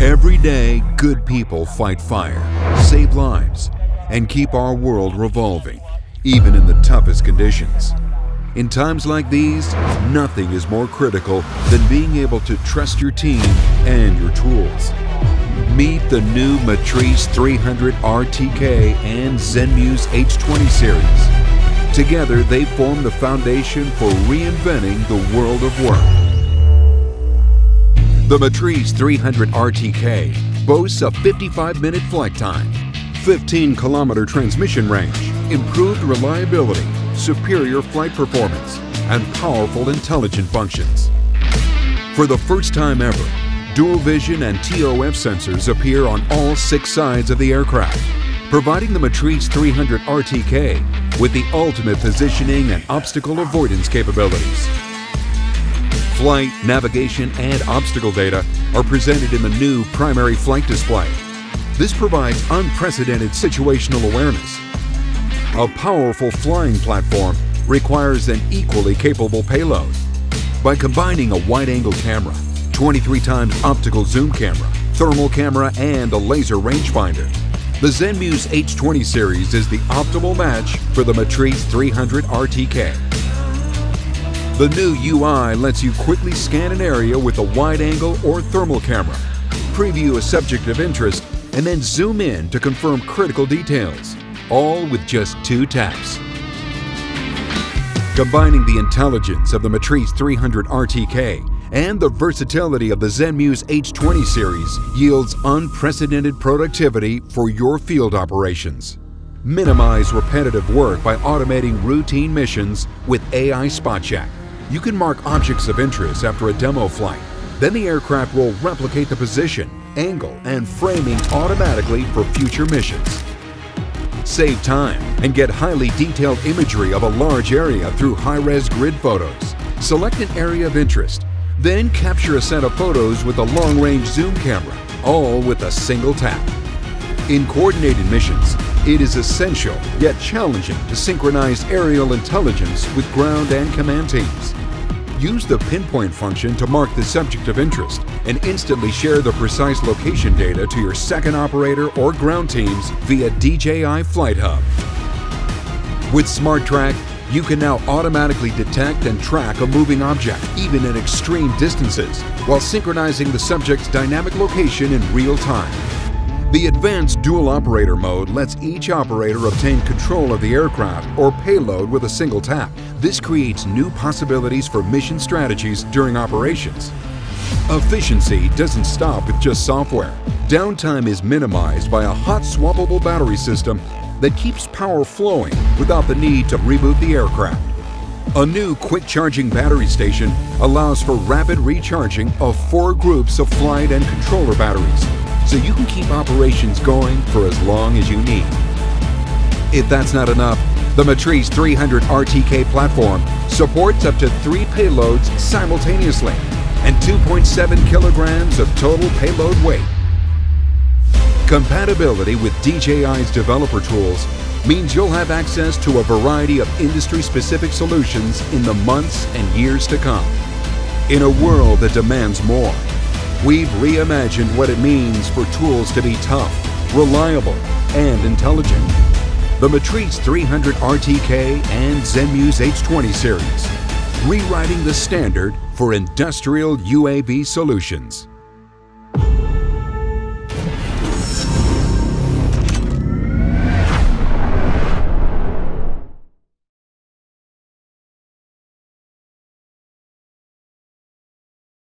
Every day, good people fight fire, save lives, and keep our world revolving, even in the toughest conditions. In times like these, nothing is more critical than being able to trust your team and your tools. Meet the new Matrice 300 RTK and Zenmuse H20 Series. Together, they form the foundation for reinventing the world of work. The Matrice 300 RTK boasts a 55-minute flight time, 15-kilometer transmission range, improved reliability, superior flight performance, and powerful intelligent functions. For the first time ever, dual vision and TOF sensors appear on all 6 sides of the aircraft, providing the Matrice 300 RTK with the ultimate positioning and obstacle avoidance capabilities. Flight, navigation, and obstacle data are presented in the new primary flight display. This provides unprecedented situational awareness. A powerful flying platform requires an equally capable payload. By combining a wide-angle camera, 23 times optical zoom camera, thermal camera, and a laser rangefinder, the Zenmuse H20 Series is the optimal match for the Matrice 300 RTK. The new UI lets you quickly scan an area with a wide-angle or thermal camera, preview a subject of interest, and then zoom in to confirm critical details, all with just 2 taps. Combining the intelligence of the Matrice 300 RTK and the versatility of the Zenmuse H20 Series yields unprecedented productivity for your field operations. Minimize repetitive work by automating routine missions with AI Spot Check. You can mark objects of interest after a demo flight. Then the aircraft will replicate the position, angle, and framing automatically for future missions. Save time and get highly detailed imagery of a large area through high-res grid photos. Select an area of interest, then capture a set of photos with a long-range zoom camera, all with a single tap. In coordinated missions, it is essential yet challenging to synchronize aerial intelligence with ground and command teams. Use the pinpoint function to mark the subject of interest and instantly share the precise location data to your second operator or ground teams via DJI Flight Hub. With Smart Track, you can now automatically detect and track a moving object, even at extreme distances, while synchronizing the subject's dynamic location in real time. The advanced dual operator mode lets each operator obtain control of the aircraft or payload with a single tap. This creates new possibilities for mission strategies during operations. Efficiency doesn't stop with just software. Downtime is minimized by a hot-swappable battery system that keeps power flowing without the need to reboot the aircraft. A new quick-charging battery station allows for rapid recharging of 4 groups of flight and controller batteries, so you can keep operations going for as long as you need. If that's not enough, the Matrice 300 RTK platform supports up to 3 payloads simultaneously and 2.7 kilograms of total payload weight. Compatibility with DJI's developer tools means you'll have access to a variety of industry-specific solutions in the months and years to come. In a world that demands more, we've reimagined what it means for tools to be tough, reliable, and intelligent. The Matrice 300 RTK and Zenmuse H20 Series, rewriting the standard for industrial UAV solutions.